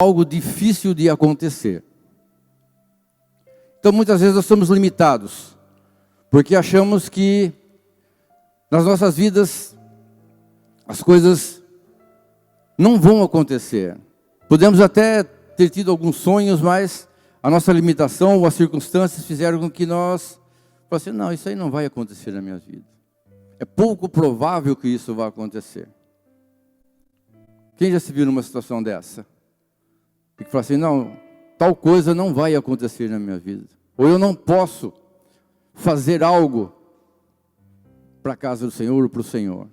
algo difícil de acontecer. Então, muitas vezes nós somos limitados, porque achamos que nas nossas vidas as coisas não vão acontecer. Podemos até ter tido alguns sonhos, mas a nossa limitação ou as circunstâncias fizeram com que nós falassem, não, isso aí não vai acontecer na minha vida. É pouco provável que isso vá acontecer. Quem já se viu numa situação dessa? E que fala assim, não, tal coisa não vai acontecer na minha vida. Ou eu não posso fazer algo para a casa do Senhor ou para o Senhor.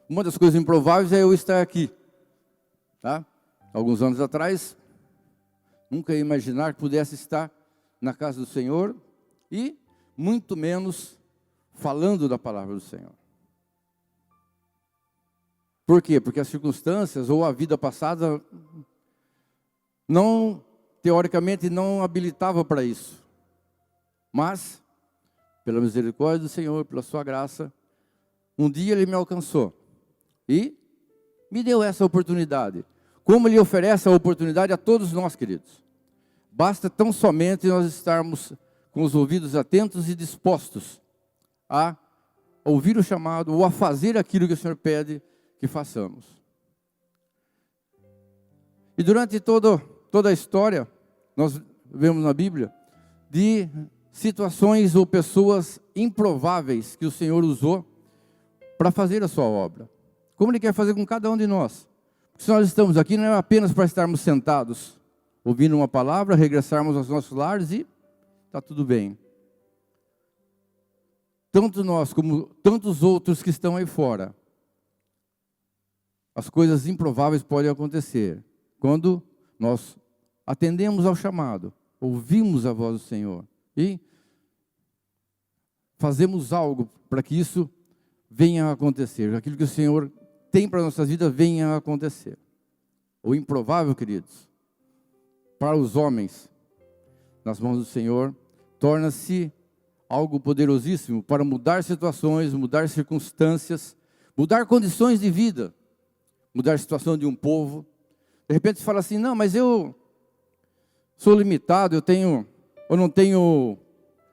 Uma das coisas improváveis é eu estar aqui. Tá? Alguns anos atrás, nunca ia imaginar que pudesse estar na casa do Senhor e muito menos falando da palavra do Senhor. Por quê? Porque as circunstâncias ou a vida passada teoricamente não habilitava para isso. Mas, pela misericórdia do Senhor, pela sua graça, um dia Ele me alcançou e me deu essa oportunidade. Como Ele oferece a oportunidade a todos nós, queridos. Basta tão somente nós estarmos com os ouvidos atentos e dispostos a ouvir o chamado ou a fazer aquilo que o Senhor pede que façamos. E durante toda a história, nós vemos na Bíblia, de situações ou pessoas improváveis que o Senhor usou para fazer a sua obra. Como Ele quer fazer com cada um de nós. Se nós estamos aqui, não é apenas para estarmos sentados, ouvindo uma palavra, regressarmos aos nossos lares e está tudo bem. Tanto nós como tantos outros que estão aí fora, as coisas improváveis podem acontecer quando nós atendemos ao chamado, ouvimos a voz do Senhor e fazemos algo para que isso venha a acontecer, aquilo que o Senhor tem para a nossa vida venha a acontecer. O improvável, queridos, para os homens, nas mãos do Senhor, torna-se algo poderosíssimo para mudar situações, mudar circunstâncias, mudar condições de vida, mudar a situação de um povo. De repente você fala assim, não, mas eu sou limitado, eu não tenho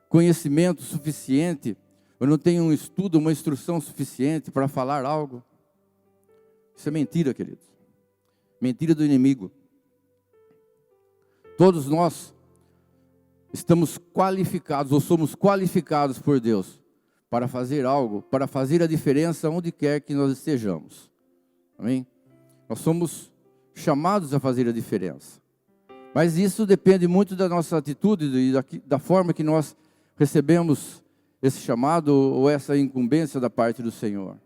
conhecimento suficiente, eu não tenho um estudo, uma instrução suficiente para falar algo. Isso é mentira, queridos. Mentira do inimigo. Todos nós estamos qualificados, ou somos qualificados por Deus, para fazer algo, para fazer a diferença onde quer que nós estejamos. Amém? Nós somos chamados a fazer a diferença. Mas isso depende muito da nossa atitude e da forma que nós recebemos esse chamado ou essa incumbência da parte do Senhor.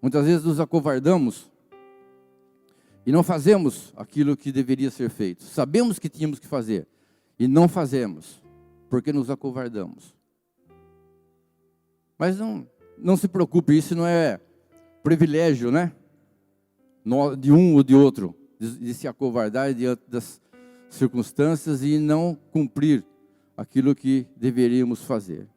Muitas vezes nos acovardamos e não fazemos aquilo que deveria ser feito. Sabemos que tínhamos que fazer e não fazemos, porque nos acovardamos. Mas não se preocupe, isso não é privilégio, né? De um ou de outro, de se acovardar diante das circunstâncias e não cumprir aquilo que deveríamos fazer.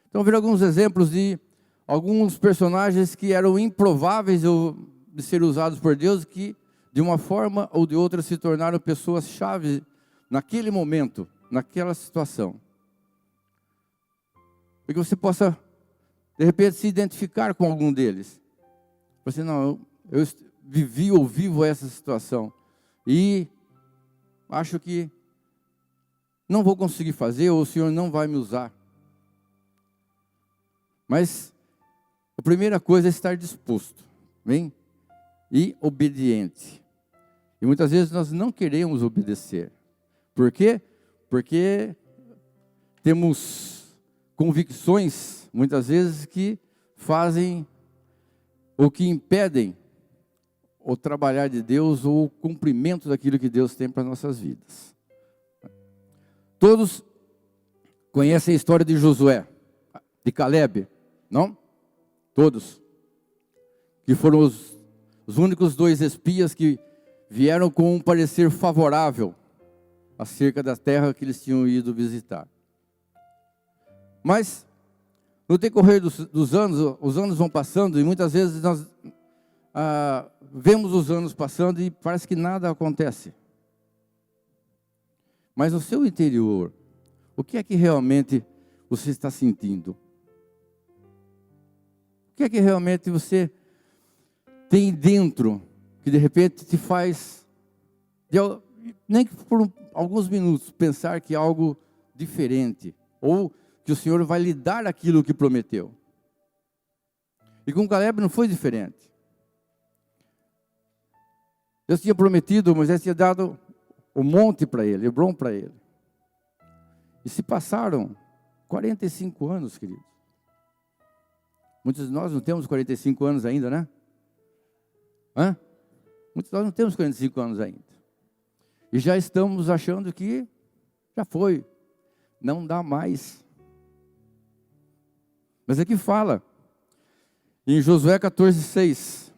Então, ver alguns exemplos de alguns personagens que eram improváveis de ser usados por Deus, que de uma forma ou de outra se tornaram pessoas-chave naquele momento, naquela situação. E que você possa, de repente, se identificar com algum deles. Você, não, eu vivi ou vivo essa situação e acho que não vou conseguir fazer, ou o Senhor não vai me usar. Mas a primeira coisa é estar disposto, bem? E obediente. E muitas vezes nós não queremos obedecer. Por quê? Porque temos convicções, muitas vezes, que fazem ou que impedem o trabalhar de Deus ou o cumprimento daquilo que Deus tem para nossas vidas. Todos conhecem a história de Josué, de Caleb, não? Todos. Que foram os únicos dois espias que vieram com um parecer favorável acerca da terra que eles tinham ido visitar. Mas, no decorrer dos anos, os anos vão passando e muitas vezes vemos os anos passando e parece que nada acontece. Mas no seu interior, o que é que realmente você está sentindo? O que é que realmente você tem dentro que de repente te faz, nem que por alguns minutos, pensar que é algo diferente, ou que o Senhor vai lhe dar aquilo que prometeu? E com Caleb não foi diferente. Deus tinha prometido, Moisés tinha dado o monte para ele, Hebrom para ele. E se passaram 45 anos, queridos. Muitos de nós não temos 45 anos ainda, né? Muitos de nós não temos 45 anos ainda. E já estamos achando que já foi. Não dá mais. Mas aqui fala, em Josué 14:6.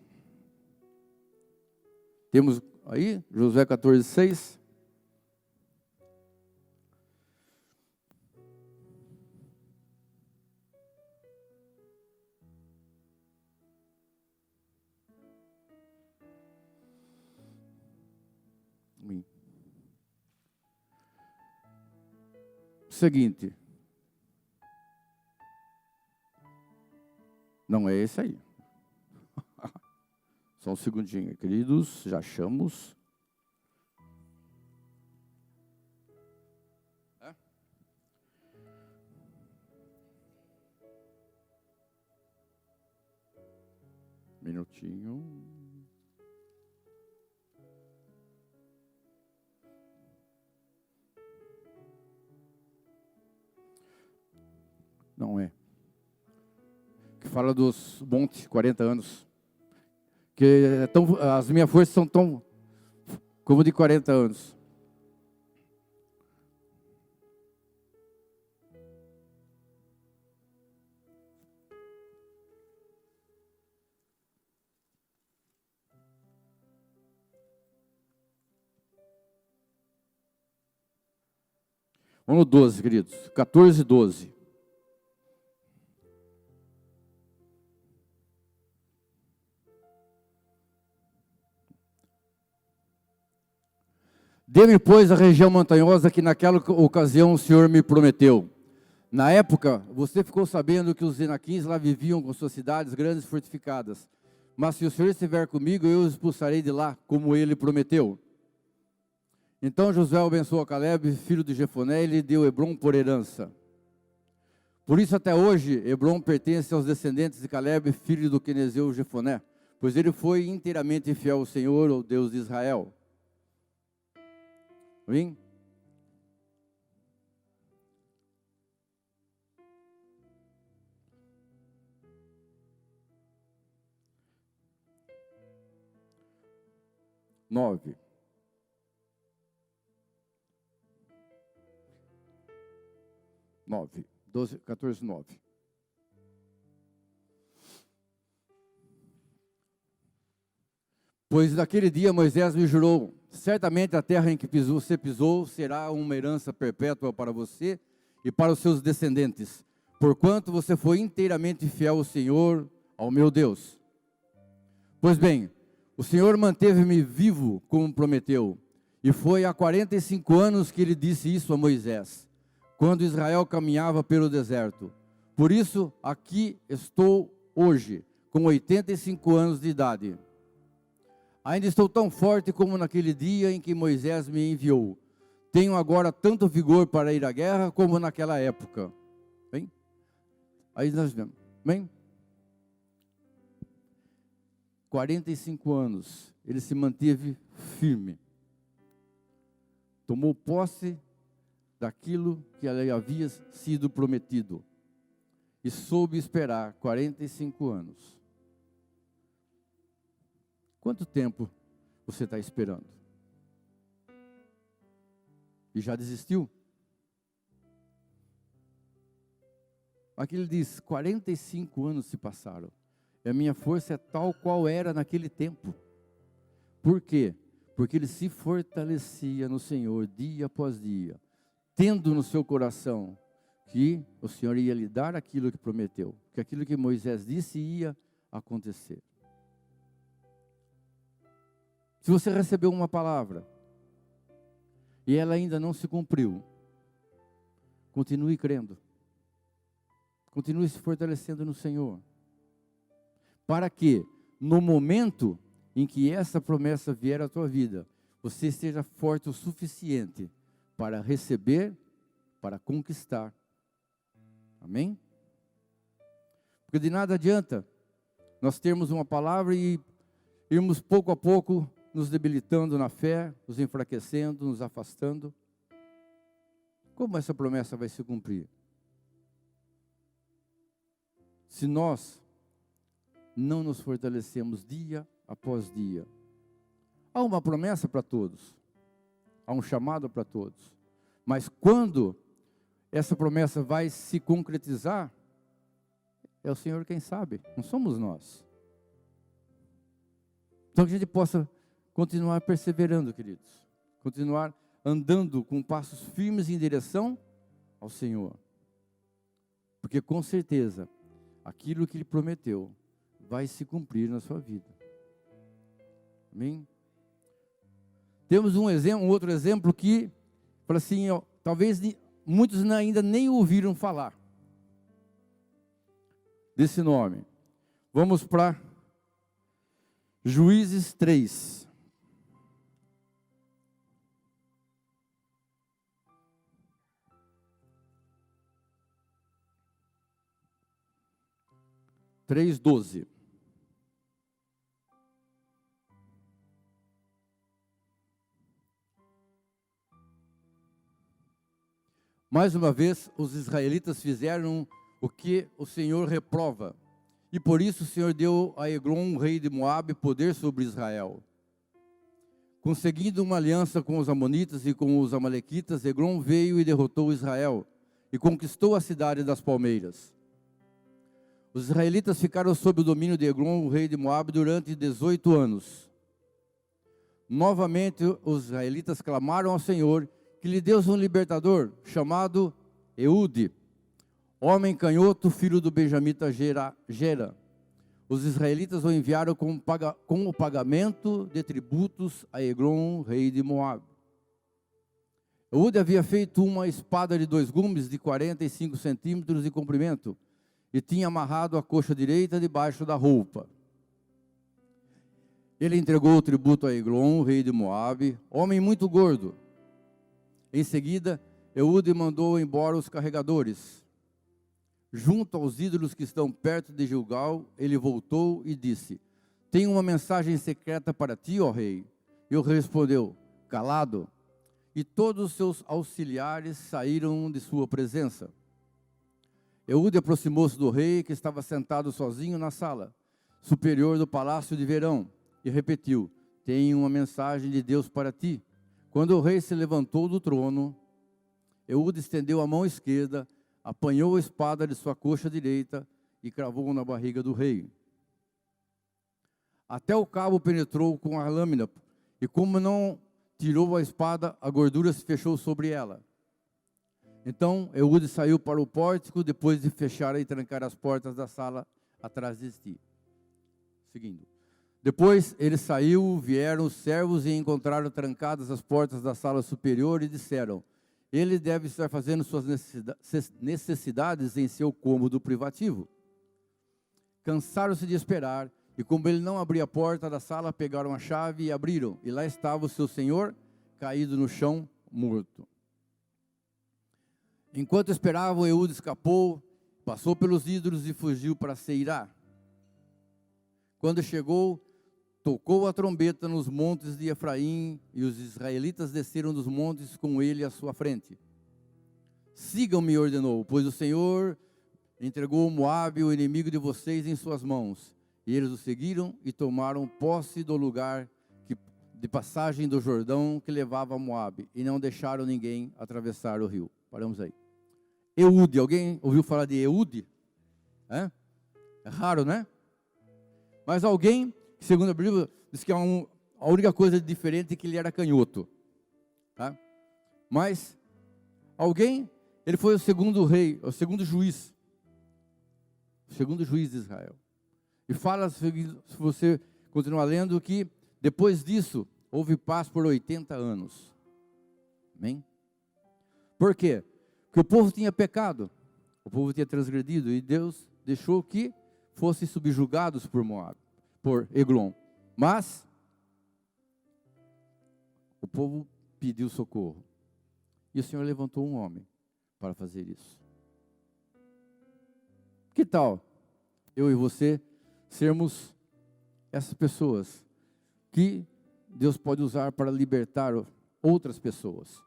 Temos aí, Josué 14:6. Seguinte. Não é esse aí. Só um segundinho, queridos, já achamos. Minutinho. Não é. Que fala dos montes, 40 anos. Que as minhas forças são tão como de 40 anos. Vamos no 12, queridos. 14:12. Dê-me, pois, a região montanhosa que naquela ocasião o Senhor me prometeu. Na época, você ficou sabendo que os Enaquins lá viviam com suas cidades grandes e fortificadas. Mas se o Senhor estiver comigo, eu os expulsarei de lá, como ele prometeu. Então Josué abençoou a Caleb, filho de Jefoné, e lhe deu Hebrom por herança. Por isso até hoje, Hebrom pertence aos descendentes de Caleb, filho do quenezeu Jefoné, pois ele foi inteiramente fiel ao Senhor, o Deus de Israel. Vem? Nove. Nove. 12, 14, 9. Pois naquele dia Moisés me jurou: certamente a terra em que você pisou será uma herança perpétua para você e para os seus descendentes, porquanto você foi inteiramente fiel ao Senhor, ao meu Deus. Pois bem, o Senhor manteve-me vivo como prometeu, e foi há 45 anos que ele disse isso a Moisés, quando Israel caminhava pelo deserto. Por isso, aqui estou hoje, com 85 anos de idade. Ainda estou tão forte como naquele dia em que Moisés me enviou. Tenho agora tanto vigor para ir à guerra como naquela época. Bem? Aí nós vemos. Bem? 45 anos, ele se manteve firme. Tomou posse daquilo que lhe havia sido prometido. E soube esperar 45 anos. Quanto tempo você está esperando? E já desistiu? Aqui ele diz, 45 anos se passaram. E a minha força é tal qual era naquele tempo. Por quê? Porque ele se fortalecia no Senhor dia após dia, tendo no seu coração que o Senhor ia lhe dar aquilo que prometeu, que aquilo que Moisés disse ia acontecer. Se você recebeu uma palavra e ela ainda não se cumpriu, continue crendo. Continue se fortalecendo no Senhor. Para que, no momento em que essa promessa vier à tua vida, você esteja forte o suficiente para receber, para conquistar. Amém? Porque de nada adianta nós termos uma palavra e irmos pouco a pouco nos debilitando na fé, nos enfraquecendo, nos afastando. Como essa promessa vai se cumprir? Se nós não nos fortalecemos dia após dia. Há uma promessa para todos. Há um chamado para todos. Mas quando essa promessa vai se concretizar, é o Senhor quem sabe, não somos nós. Então que a gente possa continuar perseverando, queridos. Continuar andando com passos firmes em direção ao Senhor. Porque com certeza, aquilo que Ele prometeu vai se cumprir na sua vida. Amém? Temos um outro exemplo que, fala assim, ó, talvez muitos ainda nem ouviram falar desse nome. Vamos para Juízes 3. Três, 12. Mais uma vez, os israelitas fizeram o que o Senhor reprova. E por isso o Senhor deu a Eglon, rei de Moabe, poder sobre Israel. Conseguindo uma aliança com os amonitas e com os amalequitas, Eglon veio e derrotou Israel e conquistou a cidade das palmeiras. Os israelitas ficaram sob o domínio de Eglon, o rei de Moabe, durante 18 anos. Novamente, os israelitas clamaram ao Senhor que lhe deu um libertador, chamado Eude, homem canhoto, filho do benjamita Gera. Os israelitas o enviaram com o pagamento de tributos a Eglon, rei de Moabe. Eude havia feito uma espada de 2 gumes de 45 centímetros de comprimento e tinha amarrado a coxa direita debaixo da roupa. Ele entregou o tributo a Eglon, rei de Moabe, homem muito gordo. Em seguida, Eude mandou embora os carregadores. Junto aos ídolos que estão perto de Gilgal, ele voltou e disse: tenho uma mensagem secreta para ti, ó rei. E ele respondeu: calado. E todos os seus auxiliares saíram de sua presença. Eude aproximou-se do rei, que estava sentado sozinho na sala superior do palácio de verão, e repetiu: tenho uma mensagem de Deus para ti. Quando o rei se levantou do trono, Eude estendeu a mão esquerda, apanhou a espada de sua coxa direita e cravou na barriga do rei. Até o cabo penetrou com a lâmina, e como não tirou a espada, a gordura se fechou sobre ela. Então Eude saiu para o pórtico, depois de fechar e trancar as portas da sala atrás de si. Seguindo. Depois ele saiu, vieram os servos e encontraram trancadas as portas da sala superior e disseram: ele deve estar fazendo suas necessidades em seu cômodo privativo. Cansaram-se de esperar, e como ele não abria a porta da sala, pegaram a chave e abriram, e lá estava o seu senhor, caído no chão, morto. Enquanto esperavam, Eude escapou, passou pelos ídolos e fugiu para Seirá. Quando chegou, tocou a trombeta nos montes de Efraim, e os israelitas desceram dos montes com ele à sua frente. Sigam-me, ordenou, pois o Senhor entregou Moabe, o inimigo de vocês, em suas mãos. E eles o seguiram e tomaram posse do lugar de passagem do Jordão que levava a Moabe, e não deixaram ninguém atravessar o rio. Paramos aí. Eude, alguém ouviu falar de Eude? É raro, né? Mas alguém, segundo a Bíblia, diz que a única coisa diferente é que ele era canhoto. Tá? Mas alguém, ele foi o segundo rei, o segundo juiz. O segundo juiz de Israel. E fala, se você continuar lendo, que Depois disso, houve paz por 80 anos. Amém? Por quê? Porque o povo tinha pecado, o povo tinha transgredido, e Deus deixou que fossem subjugados por Moab, por Eglon. Mas o povo pediu socorro. E o Senhor levantou um homem para fazer isso. Que tal eu e você sermos essas pessoas que Deus pode usar para libertar outras pessoas?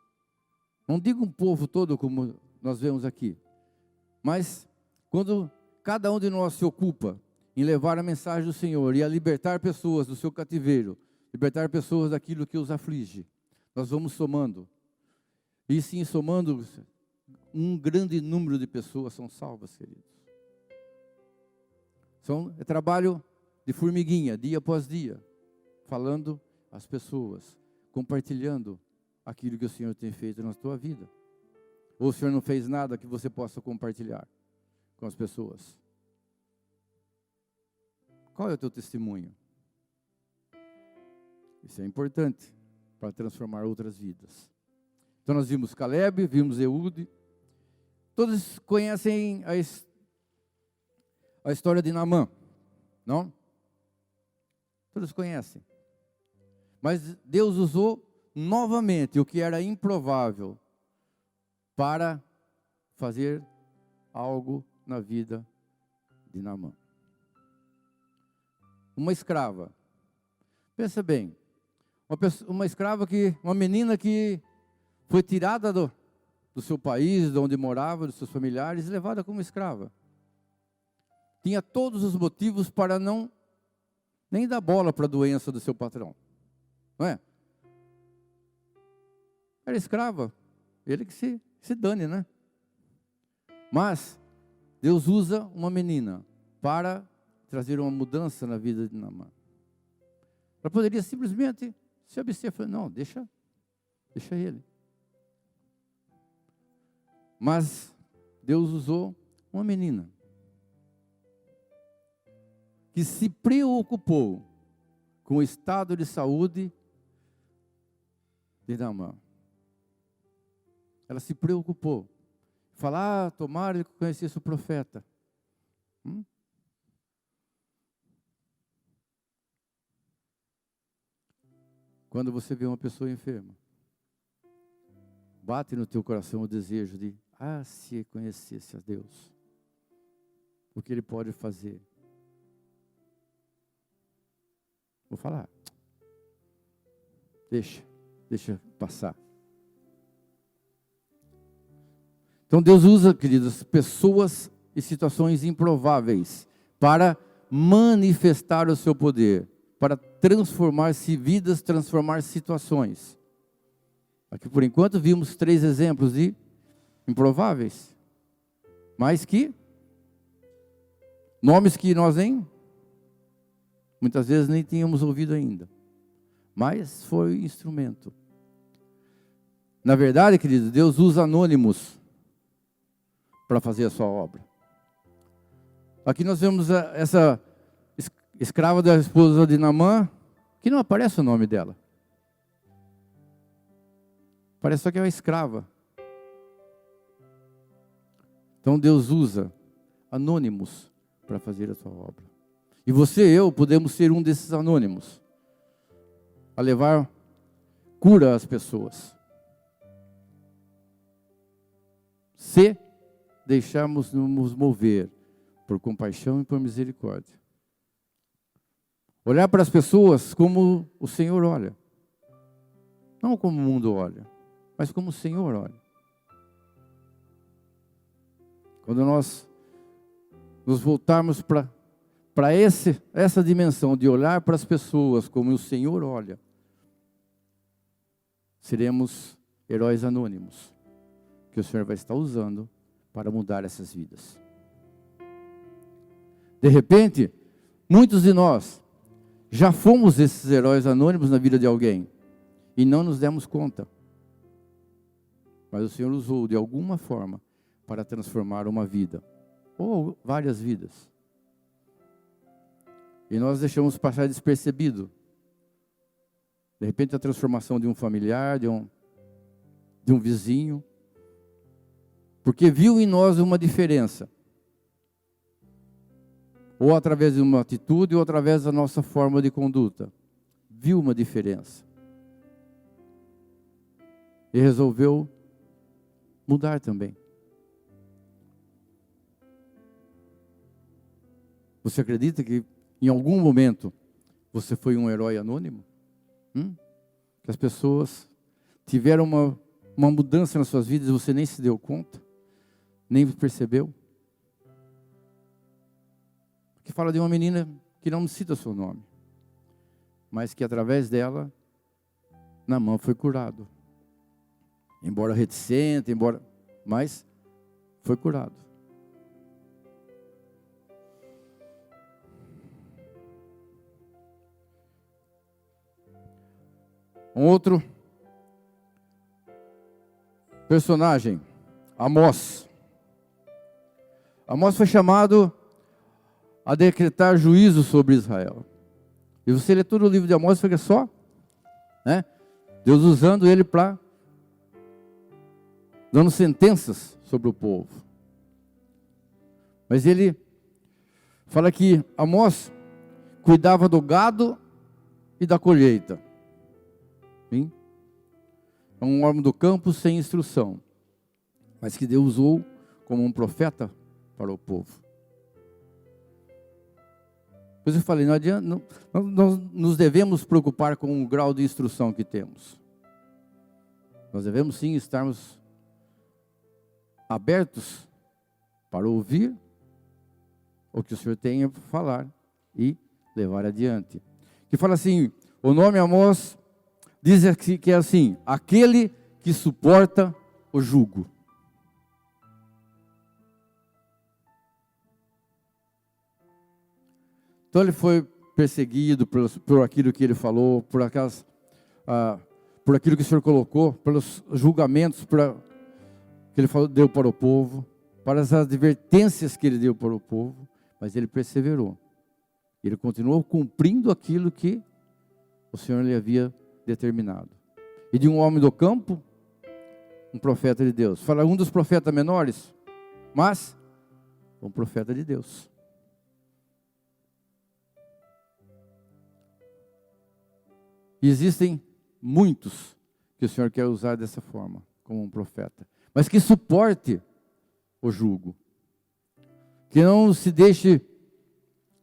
Não digo um povo todo como nós vemos aqui, mas quando cada um de nós se ocupa em levar a mensagem do Senhor e a libertar pessoas do seu cativeiro, libertar pessoas daquilo que os aflige, nós vamos somando. E sim, somando, um grande número de pessoas são salvas, queridos. É trabalho de formiguinha, dia após dia, falando às pessoas, compartilhando aquilo que o Senhor tem feito na tua vida. Ou o Senhor não fez nada que você possa compartilhar com as pessoas? Qual é o teu testemunho? Isso é importante para transformar outras vidas. Então nós vimos Caleb, vimos Eude. Todos conhecem a história de Naamã, não? Todos conhecem. Mas Deus usou novamente o que era improvável para fazer algo na vida de Naamã. Uma escrava. Pensa bem, uma escrava uma menina que foi tirada do seu país, de onde morava, dos seus familiares, e levada como escrava. Tinha todos os motivos para nem dar bola para a doença do seu patrão. Não é? Era escrava, ele que se dane, né? Mas Deus usa uma menina para trazer uma mudança na vida de Naamã. Ela poderia simplesmente se abster, falar, não, deixa ele. Mas Deus usou uma menina que se preocupou com o estado de saúde de Naamã. Ela se preocupou. Falar, tomara que conhecesse o profeta. Quando você vê uma pessoa enferma, bate no teu coração o desejo de, se conhecesse a Deus, o que Ele pode fazer. Vou falar, deixa passar. Então Deus usa, queridos, pessoas e situações improváveis para manifestar o seu poder, para transformar-se vidas, transformar situações. Aqui por enquanto vimos 3 exemplos de improváveis, mas que nomes que nós muitas vezes nem tínhamos ouvido ainda, mas foi instrumento. Na verdade, querido, Deus usa anônimos para fazer a sua obra. Aqui nós vemos essa escrava da esposa de Naamã, que não aparece o nome dela. Parece só que é uma escrava. Então Deus usa anônimos para fazer a sua obra. E você e eu podemos ser um desses anônimos, a levar cura às pessoas. Se deixarmos nos mover por compaixão e por misericórdia. Olhar para as pessoas como o Senhor olha. Não como o mundo olha, mas como o Senhor olha. Quando nós nos voltarmos para essa dimensão de olhar para as pessoas como o Senhor olha, seremos heróis anônimos que o Senhor vai estar usando para mudar essas vidas. De repente, muitos de nós já fomos esses heróis anônimos na vida de alguém e não nos demos conta. Mas o Senhor usou de alguma forma para transformar uma vida, ou várias vidas. E nós deixamos passar despercebido De repente a transformação de um familiar, de um vizinho. Porque viu em nós uma diferença. Ou através de uma atitude, ou através da nossa forma de conduta. Viu uma diferença. E resolveu mudar também. Você acredita que em algum momento você foi um herói anônimo? Que as pessoas tiveram uma mudança nas suas vidas e você nem se deu conta? Nem percebeu? Que fala de uma menina que não cita seu nome, mas que através dela, Naamã foi curado. Embora reticente, mas foi curado. Um outro personagem, Amós. Amós foi chamado a decretar juízo sobre Israel. E você lê todo o livro de Amós, fica só, né? Deus usando ele para dando sentenças sobre o povo. Mas ele fala que Amós cuidava do gado e da colheita. Sim? É um homem do campo sem instrução, mas que Deus usou como um profeta para o povo. Pois eu falei, não adianta, nós nos devemos preocupar com o grau de instrução que temos. Nós devemos sim estarmos abertos para ouvir o que o Senhor tem a falar e levar adiante. Que fala assim, o nome Amós diz que é assim, aquele que suporta o jugo. Então ele foi perseguido por aquilo que ele falou, por aquilo que o Senhor colocou, pelos julgamentos que ele deu para o povo, para as advertências que ele deu para o povo, mas ele perseverou. Ele continuou cumprindo aquilo que o Senhor lhe havia determinado. E de um homem do campo, um profeta de Deus. Fala um dos profetas menores, mas um profeta de Deus. E existem muitos que o Senhor quer usar dessa forma, como um profeta. Mas que suporte o jugo. Que não se deixe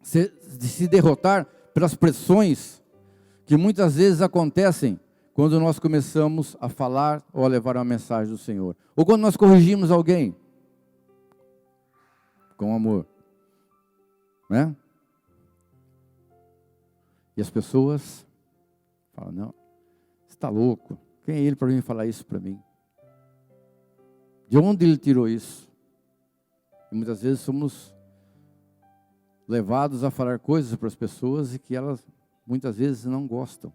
se derrotar pelas pressões que muitas vezes acontecem quando nós começamos a falar ou a levar uma mensagem do Senhor. Ou quando nós corrigimos alguém com amor. Né? E as pessoas falam, não, você está louco. Quem é ele para vir falar isso para mim? De onde ele tirou isso? E muitas vezes somos levados a falar coisas para as pessoas e que elas muitas vezes não gostam.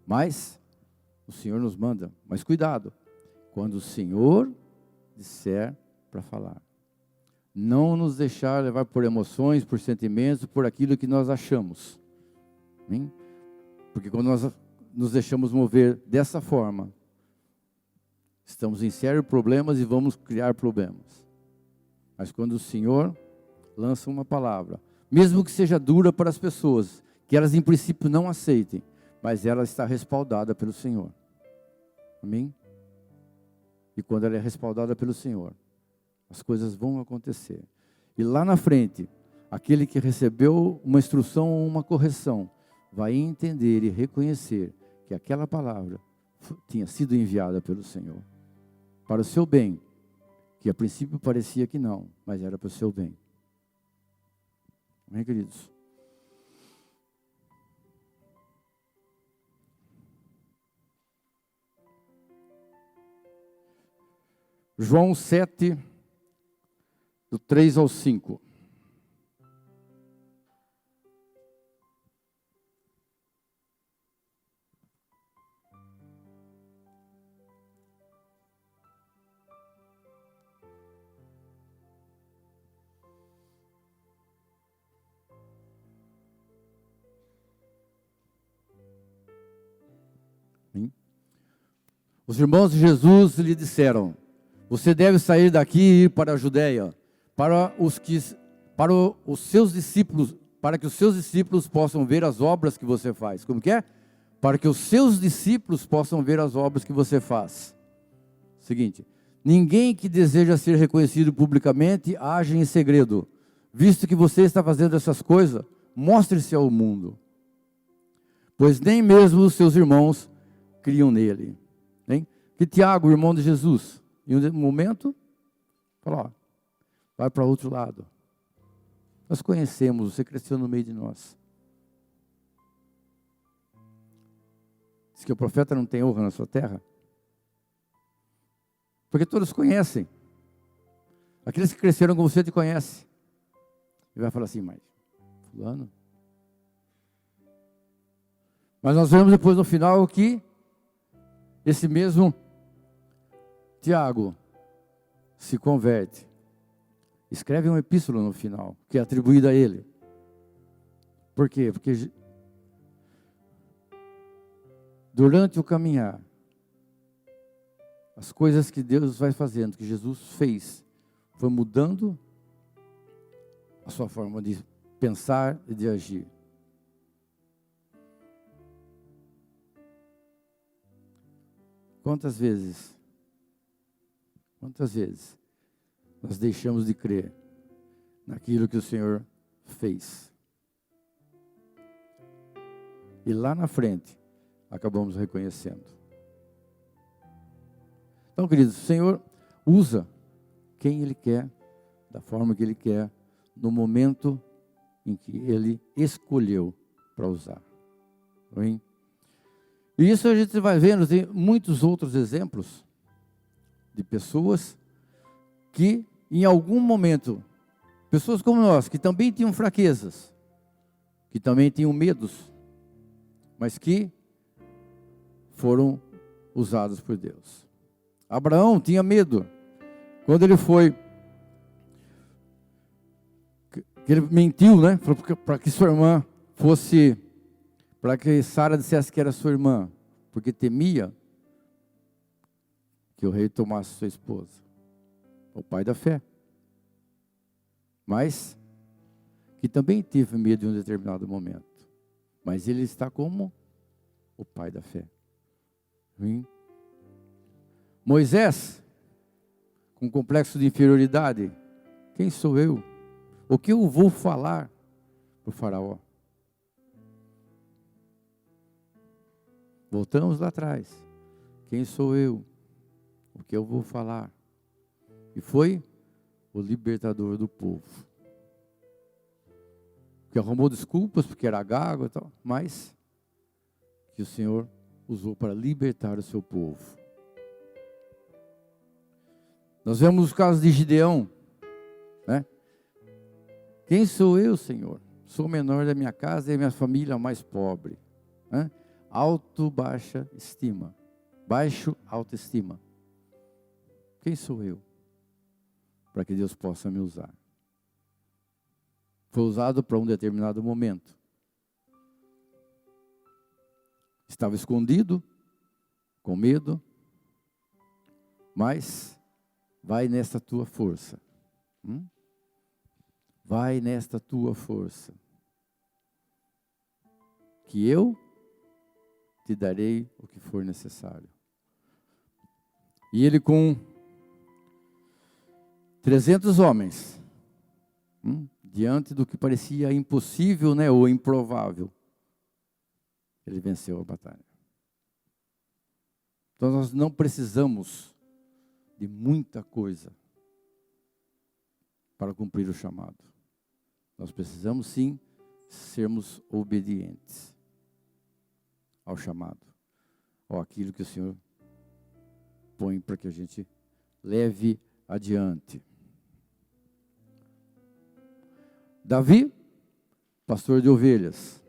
Mas o Senhor nos manda. Mas cuidado, quando o Senhor disser para falar. Não nos deixar levar por emoções, por sentimentos, por aquilo que nós achamos. Hein? Porque quando nós nos deixamos mover dessa forma, estamos em sérios problemas e vamos criar problemas. Mas quando o Senhor lança uma palavra, mesmo que seja dura para as pessoas, que elas em princípio não aceitem, mas ela está respaldada pelo Senhor. Amém? E quando ela é respaldada pelo Senhor, as coisas vão acontecer. E lá na frente, aquele que recebeu uma instrução ou uma correção, vai entender e reconhecer que aquela palavra tinha sido enviada pelo Senhor. Para o seu bem, que a princípio parecia que não, mas era para o seu bem. Amém, queridos? João 7, do 3 ao 5. Hein? Os irmãos de Jesus lhe disseram: você deve sair daqui e ir para a Judeia, para os seus discípulos, para que os seus discípulos possam ver as obras que você faz. Como que é? Para que os seus discípulos possam ver as obras que você faz. Seguinte: ninguém que deseja ser reconhecido publicamente age em segredo. Visto que você está fazendo essas coisas, mostre-se ao mundo. Pois nem mesmo os seus irmãos criam nele. Hein? Que Tiago, irmão de Jesus, em um momento, falou: ó, vai para outro lado. Nós conhecemos, você cresceu no meio de nós. Diz que o profeta não tem honra na sua terra. Porque todos conhecem. Aqueles que cresceram com você te conhecem. E vai falar assim: mas fulano. Mas nós vemos depois no final que esse mesmo Tiago se converte. Escreve uma epístola no final, que é atribuída a ele. Por quê? Porque durante o caminhar, as coisas que Deus vai fazendo, que Jesus fez, foi mudando a sua forma de pensar e de agir. Quantas vezes nós deixamos de crer naquilo que o Senhor fez? E lá na frente, acabamos reconhecendo. Então, queridos, o Senhor usa quem Ele quer, da forma que Ele quer, no momento em que Ele escolheu para usar. Amém? E isso a gente vai vendo, tem muitos outros exemplos de pessoas que, em algum momento, pessoas como nós, que também tinham fraquezas, que também tinham medos, mas que foram usados por Deus. Abraão tinha medo. Quando ele foi, que ele mentiu, né? Para que sua irmã fosse, para que Sara dissesse que era sua irmã, porque temia que o rei tomasse sua esposa. O pai da fé. Mas que também teve medo em um determinado momento. Mas ele está como o pai da fé. Moisés, com complexo de inferioridade: quem sou eu? O que eu vou falar para o faraó? Voltamos lá atrás. Quem sou eu? O que eu vou falar? E foi o libertador do povo. Que arrumou desculpas porque era gago e tal, mas que o Senhor usou para libertar o seu povo. Nós vemos os casos de Gideão, né? Quem sou eu, Senhor? Sou o menor da minha casa e a minha família mais pobre. Né? Baixa estima. Baixo, autoestima. Quem sou eu? Para que Deus possa me usar. Foi usado para um determinado momento. Estava escondido, com medo, mas vai nesta tua força. Vai nesta tua força, que eu te darei o que for necessário. E ele, com 300 homens, diante do que parecia impossível, né, ou improvável, ele venceu a batalha. Então nós não precisamos de muita coisa para cumprir o chamado. Nós precisamos sim sermos obedientes ao chamado, ou aquilo que o Senhor põe para que a gente leve adiante. Davi, pastor de ovelhas,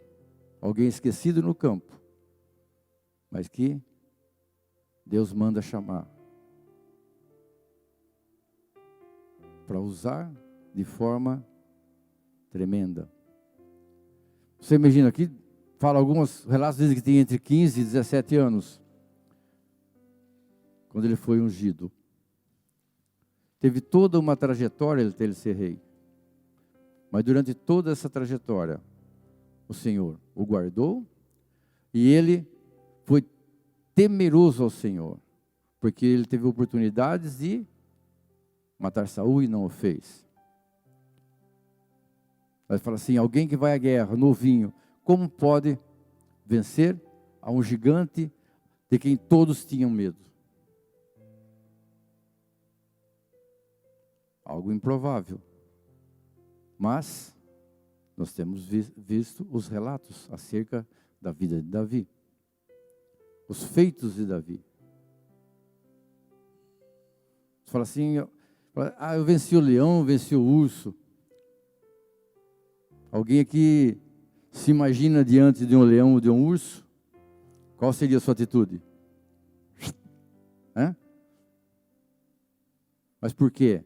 alguém esquecido no campo, mas que Deus manda chamar para usar de forma tremenda. Você imagina aqui, fala alguns relatos, dizem que tem entre 15 e 17 anos. quando ele foi ungido. Teve toda uma trajetória até ele ser rei. Mas durante toda essa trajetória, o Senhor o guardou e ele foi temeroso ao Senhor, porque ele teve oportunidades de matar Saul e não o fez. Vai falar assim, alguém que vai à guerra, novinho, como pode vencer a um gigante de quem todos tinham medo? Algo improvável. Mas nós temos visto os relatos acerca da vida de Davi. Os feitos de Davi. Você fala assim, eu venci o leão, venci o urso. Alguém aqui se imagina diante de um leão ou de um urso? Qual seria a sua atitude? Hã? Mas por quê?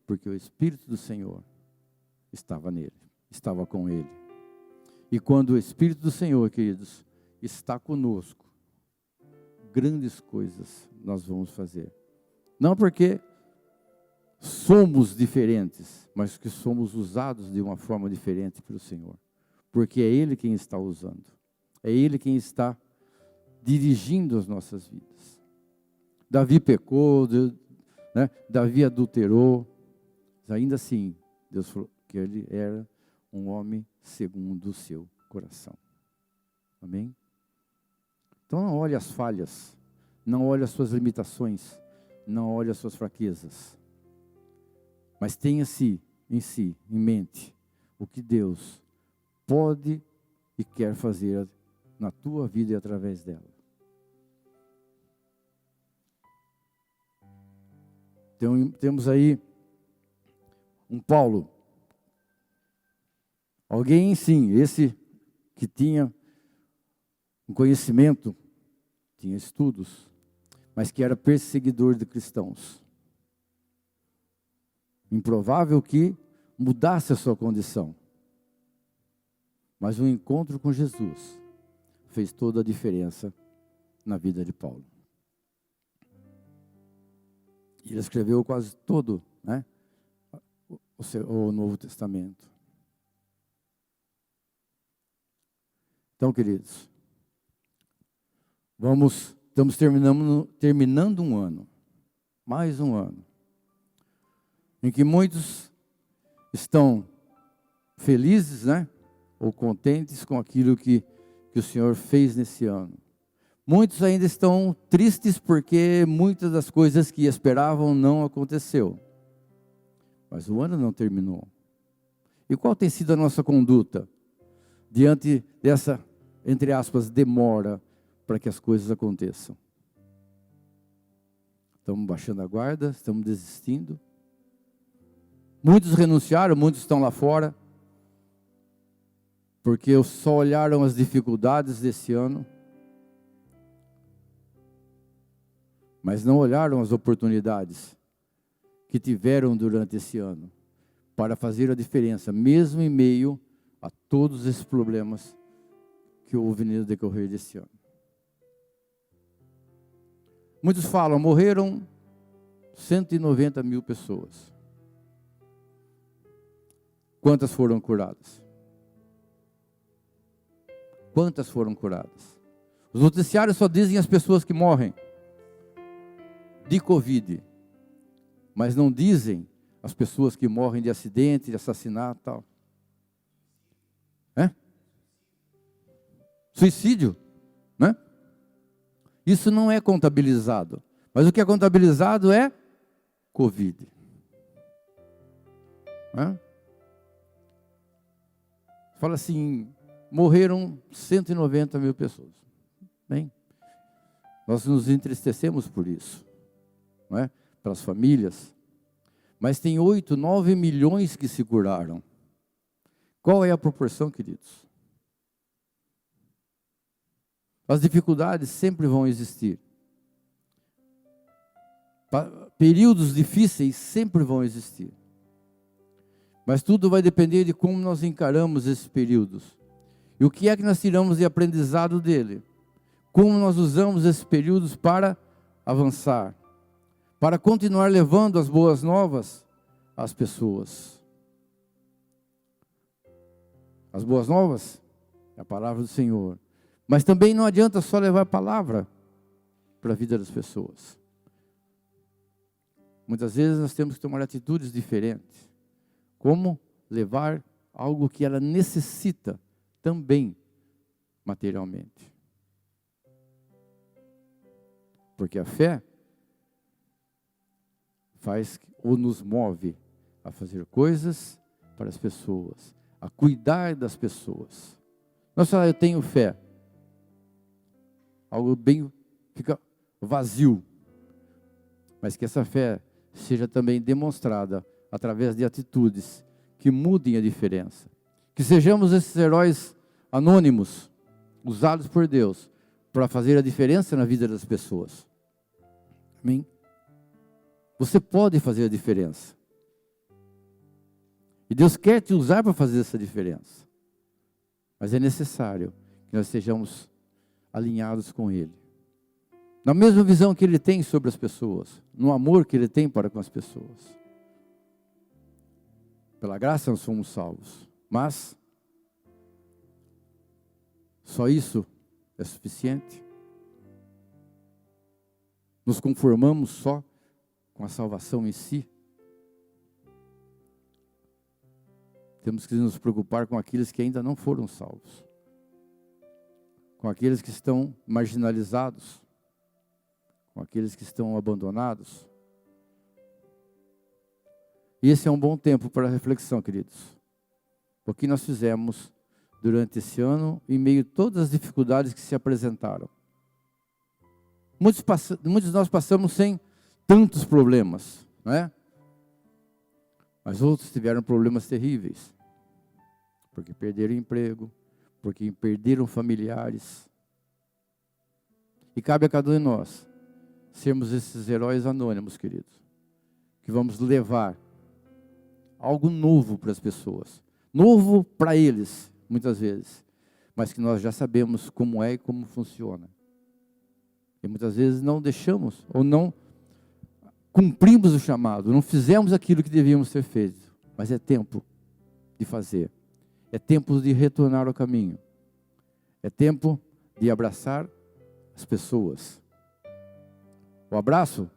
Porque o Espírito do Senhor estava nele, estava com ele. E quando o Espírito do Senhor, queridos, está conosco, grandes coisas nós vamos fazer. Não porque somos diferentes, mas que somos usados de uma forma diferente pelo Senhor. Porque é Ele quem está usando. É Ele quem está dirigindo as nossas vidas. Davi pecou, né? Davi adulterou. Mas ainda assim, Deus falou que ele era um homem segundo o seu coração. Amém? Então não olhe as falhas, não olhe as suas limitações, não olhe as suas fraquezas. Mas tenha em mente, o que Deus pode e quer fazer na tua vida e através dela. Então, temos aí um Paulo. Alguém, sim, esse que tinha um conhecimento, tinha estudos, mas que era perseguidor de cristãos. Improvável que mudasse a sua condição. Mas o encontro com Jesus fez toda a diferença na vida de Paulo. Ele escreveu quase todo, né, o Novo Testamento. Então, queridos, estamos terminando um ano, mais um ano, em que muitos estão felizes, né, ou contentes com aquilo que o Senhor fez nesse ano. Muitos ainda estão tristes porque muitas das coisas que esperavam não aconteceu. Mas o ano não terminou. E qual tem sido a nossa conduta diante dessa, entre aspas, demora para que as coisas aconteçam? Estamos baixando a guarda, estamos desistindo. Muitos renunciaram, muitos estão lá fora, porque só olharam as dificuldades desse ano, mas não olharam as oportunidades que tiveram durante esse ano para fazer a diferença, mesmo em meio a todos esses problemas que houve no decorrer desse ano. Muitos falam, morreram 190 mil pessoas. Quantas foram curadas? Quantas foram curadas? Os noticiários só dizem as pessoas que morrem de Covid, mas não dizem as pessoas que morrem de acidente, de assassinato e tal. Suicídio, né? Isso não é contabilizado, mas o que é contabilizado é Covid. Fala assim, morreram 190 mil pessoas. Bem, nós nos entristecemos por isso, não é? Para as famílias. Mas tem 8, 9 milhões que se curaram. Qual é a proporção, queridos? As dificuldades sempre vão existir. Períodos difíceis sempre vão existir. Mas tudo vai depender de como nós encaramos esses períodos. E o que é que nós tiramos de aprendizado dele? Como nós usamos esses períodos para avançar, para continuar levando as boas novas às pessoas. As boas novas é a palavra do Senhor. Mas também não adianta só levar a palavra para a vida das pessoas. Muitas vezes nós temos que tomar atitudes diferentes. Como levar algo que ela necessita também materialmente. Porque a fé faz ou nos move a fazer coisas para as pessoas, a cuidar das pessoas. Nossa, eu tenho fé. Algo bem fica vazio. Mas que essa fé seja também demonstrada através de atitudes que mudem a diferença. Que sejamos esses heróis anônimos, usados por Deus, para fazer a diferença na vida das pessoas. Amém? Você pode fazer a diferença. E Deus quer te usar para fazer essa diferença. Mas é necessário que nós estejamos alinhados com Ele. Na mesma visão que Ele tem sobre as pessoas. No amor que Ele tem para com as pessoas. Pela graça nós somos salvos. Mas só isso é suficiente? Nos conformamos só com a salvação em si? Temos que nos preocupar com aqueles que ainda não foram salvos. Com aqueles que estão marginalizados. Com aqueles que estão abandonados. E esse é um bom tempo para reflexão, queridos. O que nós fizemos durante esse ano, em meio a todas as dificuldades que se apresentaram. Muitos de nós passamos sem tantos problemas, não é? Mas outros tiveram problemas terríveis. Porque perderam emprego, porque perderam familiares. E cabe a cada um de nós sermos esses heróis anônimos, queridos. Que vamos levar algo novo para as pessoas. Novo para eles, muitas vezes. Mas que nós já sabemos como é e como funciona. E muitas vezes não deixamos, ou não cumprimos o chamado, não fizemos aquilo que devíamos ter feito. Mas é tempo de fazer. É tempo de retornar ao caminho. É tempo de abraçar as pessoas. O abraço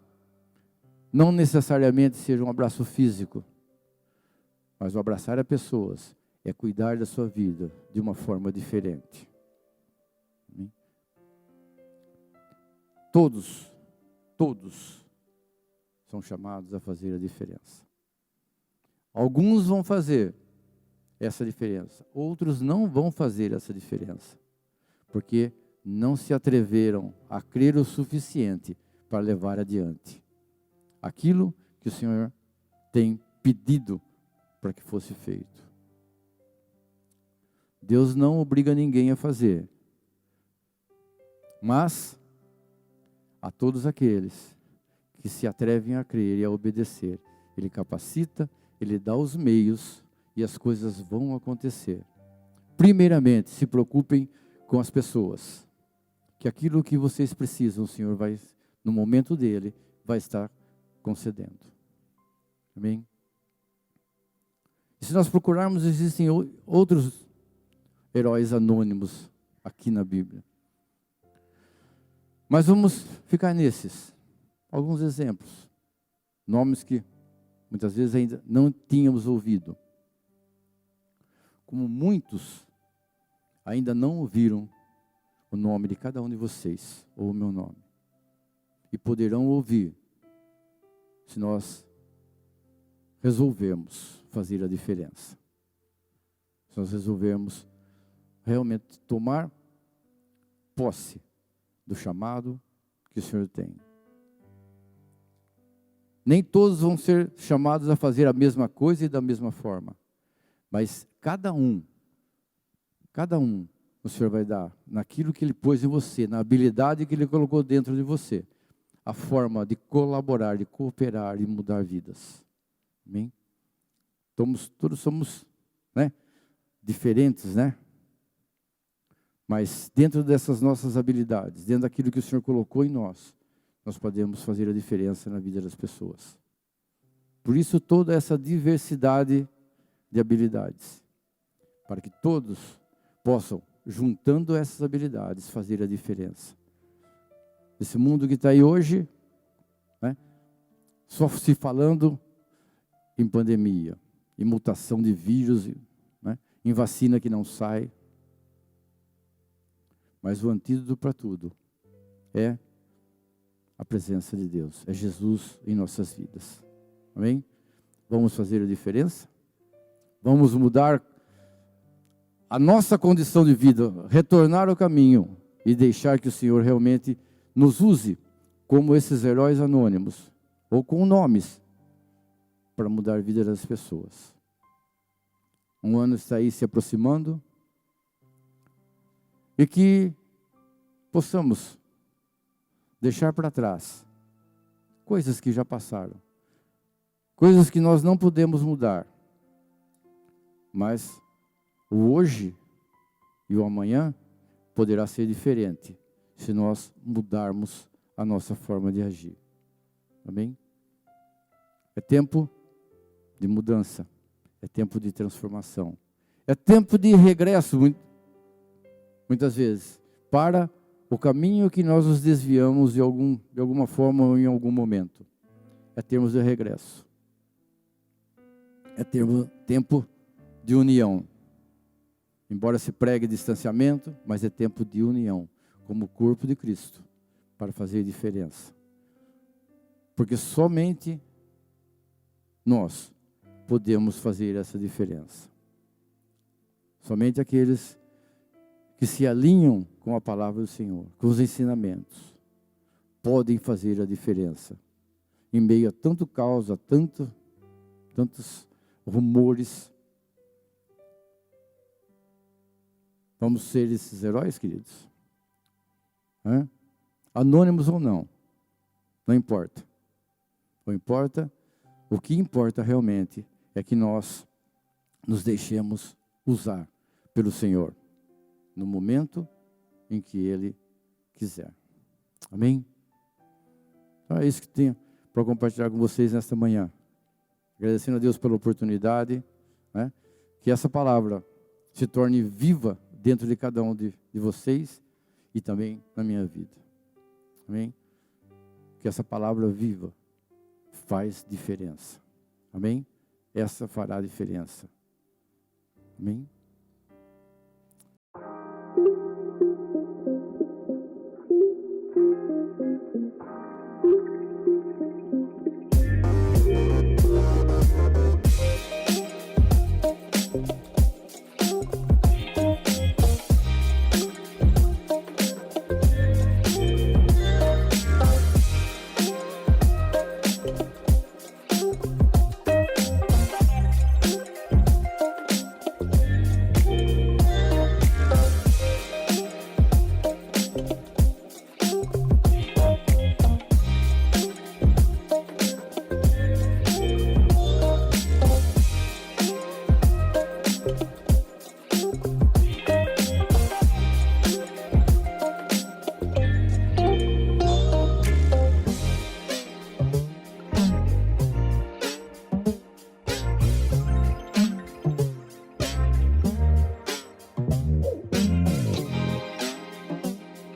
não necessariamente seja um abraço físico. Mas o abraçar as pessoas é cuidar da sua vida de uma forma diferente. Todos são chamados a fazer a diferença. Alguns vão fazer essa diferença, outros não vão fazer essa diferença, porque não se atreveram a crer o suficiente para levar adiante aquilo que o Senhor tem pedido para que fosse feito. Deus não obriga ninguém a fazer, mas a todos aqueles que se atrevem a crer e a obedecer, Ele capacita, Ele dá os meios e as coisas vão acontecer. Primeiramente, se preocupem com as pessoas, que aquilo que vocês precisam, o Senhor vai, no momento dele, vai estar concedendo. Amém? E se nós procurarmos, existem outros heróis anônimos aqui na Bíblia. Mas vamos ficar nesses. Alguns exemplos. Nomes que muitas vezes ainda não tínhamos ouvido. Como muitos ainda não ouviram o nome de cada um de vocês, ou o meu nome. E poderão ouvir, se nós resolvermos fazer a diferença. Se nós resolvermos realmente tomar posse do chamado que o Senhor tem. Nem todos vão ser chamados a fazer a mesma coisa e da mesma forma. Mas cada um, o Senhor vai dar naquilo que Ele pôs em você, na habilidade que Ele colocou dentro de você, a forma de colaborar, de cooperar e mudar vidas. Amém? Todos somos, diferentes, Mas dentro dessas nossas habilidades, dentro daquilo que o Senhor colocou em nós, nós podemos fazer a diferença na vida das pessoas. Por isso toda essa diversidade de habilidades, para que todos possam, juntando essas habilidades, fazer a diferença. Esse mundo que está aí hoje, né, só se falando em pandemia, em mutação de vírus, né, em vacina que não sai. Mas o antídoto para tudo é a presença de Deus, é Jesus em nossas vidas. Amém? Vamos fazer a diferença? Vamos mudar a nossa condição de vida, retornar ao caminho e deixar que o Senhor realmente nos use como esses heróis anônimos, ou com nomes, para mudar a vida das pessoas. Um ano está aí se aproximando, e que possamos deixar para trás coisas que já passaram, coisas que nós não podemos mudar, mas o hoje e o amanhã poderá ser diferente se nós mudarmos a nossa forma de agir. Amém? É tempo de mudança, é tempo de transformação, é tempo de regresso, muitas vezes, para o caminho que nós nos desviamos de alguma forma ou em algum momento. É termos de regresso. É tempo de união. Embora se pregue distanciamento, mas é tempo de união, como corpo de Cristo, para fazer diferença. Porque somente nós podemos fazer essa diferença. Somente aqueles que se alinham com a palavra do Senhor, com os ensinamentos, podem fazer a diferença. Em meio a tanto caos, a tantos rumores. Vamos ser esses heróis, queridos? Anônimos ou não, não importa. O que importa realmente é que nós nos deixemos usar pelo Senhor, no momento em que Ele quiser. Amém? Então é isso que tenho para compartilhar com vocês nesta manhã. Agradecendo a Deus pela oportunidade, né? Que essa palavra se torne viva dentro de cada um de vocês e também na minha vida. Amém? Que essa palavra viva faz diferença. Amém? Essa fará diferença. Amém?